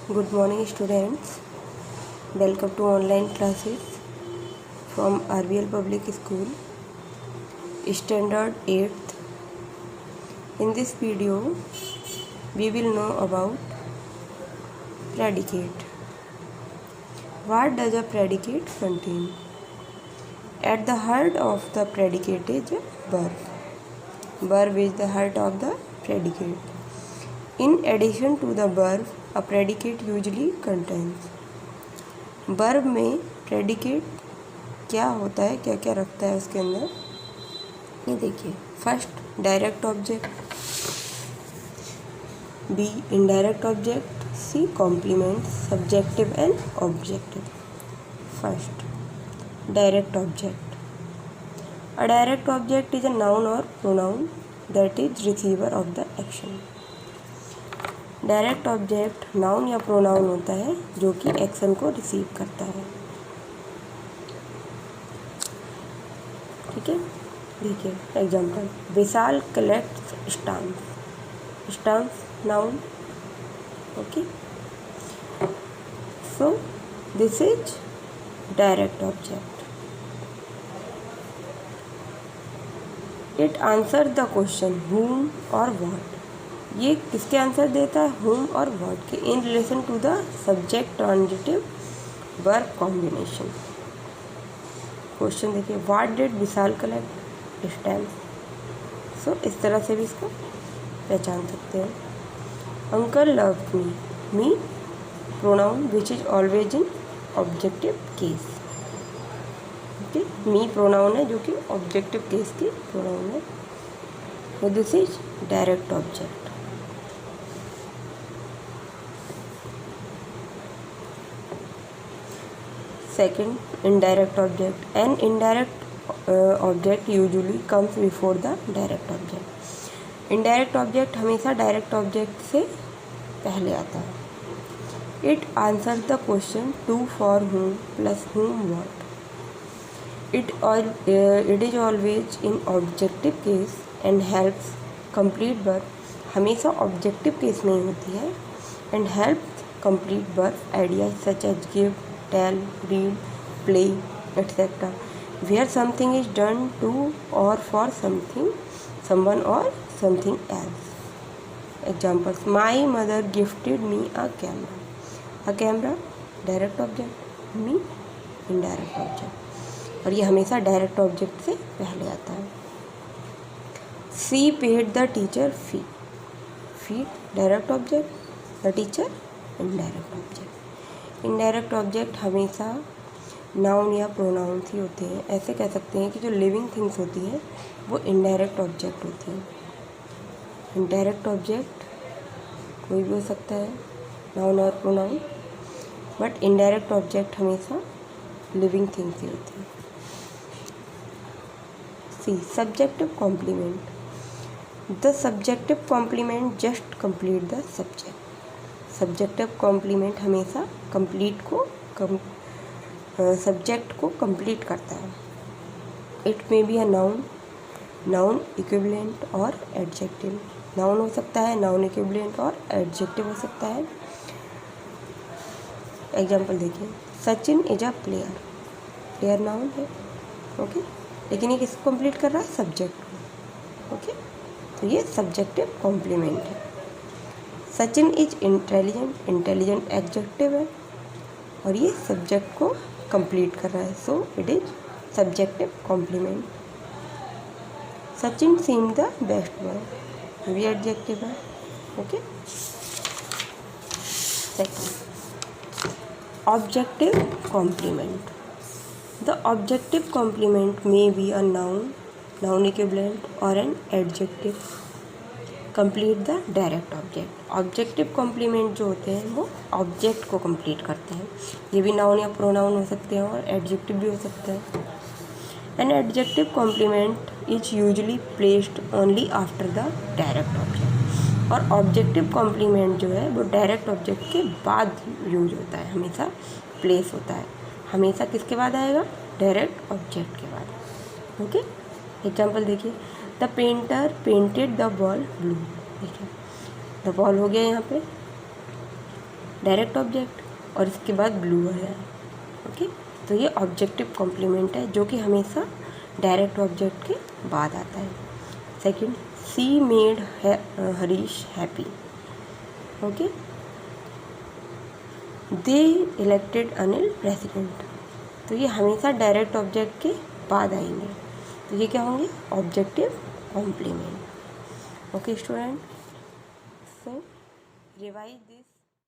Good morning students. Welcome to online classes from RBL Public School, Standard 8th. In this video, we will know about predicate. What does a predicate contain? At the heart of the predicate is a verb. Verb is the heart of the predicate. In addition to the verb, a predicate usually contains. Verb में predicate क्या होता है, क्या क्या रखता है उसके अंदर, ये देखिए. First direct object, b indirect object, c complement subjective and objective. First direct object. A direct object is a noun और pronoun that is receiver of the action. Direct object noun या प्रोनाउन होता है जो कि action को receive करता है. ठीक है, देखिए example. Vishal collects stamps. Stamps noun. Okay, so this is direct object. It answer the question whom और what. ये किसके आंसर देता है, whom और what के, in relation to the subject transitive verb combination. Question देखिए, what did Vishal collect stamps. So इस तरह से भी इसको पहचान सकते हैं. Uncle loved me. Me pronoun which is always in objective case. Okay, me pronoun है जो कि ऑब्जेक्टिव केस की प्रोनाउन है. तो this is direct object. Second, indirect object. An indirect object usually comes before the direct object. Indirect object हमेशा direct object से पहले आता है. It answers the question to, for, whom plus whom what. It is always in objective case and helps complete verb. हमेशा objective case में ही होती है and helps complete verb ideas such as give, tell, read, play, etc. where something is done to or for something, someone or something else. Examples: my mother gifted me a camera. A camera direct object, me indirect object, और ये हमेशा direct object से पहले आता है. She paid the teacher fee. Fee direct object, the teacher indirect object. Indirect object हमेशा noun या pronoun ही होते हैं. ऐसे कह सकते हैं कि जो लिविंग थिंग्स होती हैं वो इनडायरेक्ट ऑब्जेक्ट होती हैं. इनडायरेक्ट ऑब्जेक्ट कोई भी हो सकता है, नाउन और प्रोनाउन, बट इनडायरेक्ट ऑब्जेक्ट हमेशा लिविंग थिंग्स ही होती हैं. C subjective complement. The subjective complement just complete the subject. Subjective complement हमेशा कंप्लीट को सब्जेक्ट को कंप्लीट करता है. It may be a noun, noun equivalent और एडजेक्टिव. नाउन हो सकता है, नाउन इक्विवेलेंट और एडजेक्टिव हो सकता है. एग्जांपल देखिए, Sachin is a player. Player noun है, ओके, लेकिन ये किसको कंप्लीट कर रहा है, सब्जेक्ट को. ओके, तो ये सब्जेक्टिव कॉम्प्लीमेंट है. Sachin is intelligent. Intelligent adjective है और ये सब्जेक्ट को कंप्लीट कर रहा है, so it is subjective complement. Sachin seem the best boy, ये भी एडजेक्टिव है. Okay, second objective complement. The objective complement may be a noun, noun equivalent और an adjective complete the direct object. Objective complement जो होते हैं वो object को complete करते हैं. ये भी नाउन या प्रोनाउन हो सकते हैं और एडजेक्टिव भी हो सकता है. An adjective complement is usually placed only after the direct object. और ऑब्जेक्टिव कॉम्प्लीमेंट जो है वो डायरेक्ट ऑब्जेक्ट के बाद यूज होता है, हमेशा प्लेस होता है. हमेशा किसके बाद आएगा, डायरेक्ट ऑब्जेक्ट के बाद. ओके, एग्जाम्पल देखिए, the painter painted the wall blue. देखिए द वॉल हो गया यहाँ पे, डायरेक्ट ऑब्जेक्ट और इसके बाद ब्लू आया। ओके, तो ये ऑब्जेक्टिव कॉम्प्लीमेंट है जो कि हमेशा डायरेक्ट ऑब्जेक्ट के बाद आता है। सेकंड, सी मेड हरीश हैप्पी। ओके, दे इलेक्टेड अनिल प्रेसिडेंट। तो ये हमेशा डायरेक्ट ऑब्जेक्ट के बाद आएंगे, तो ये क्या होंगे? Objective complement. Okay student, so revise this.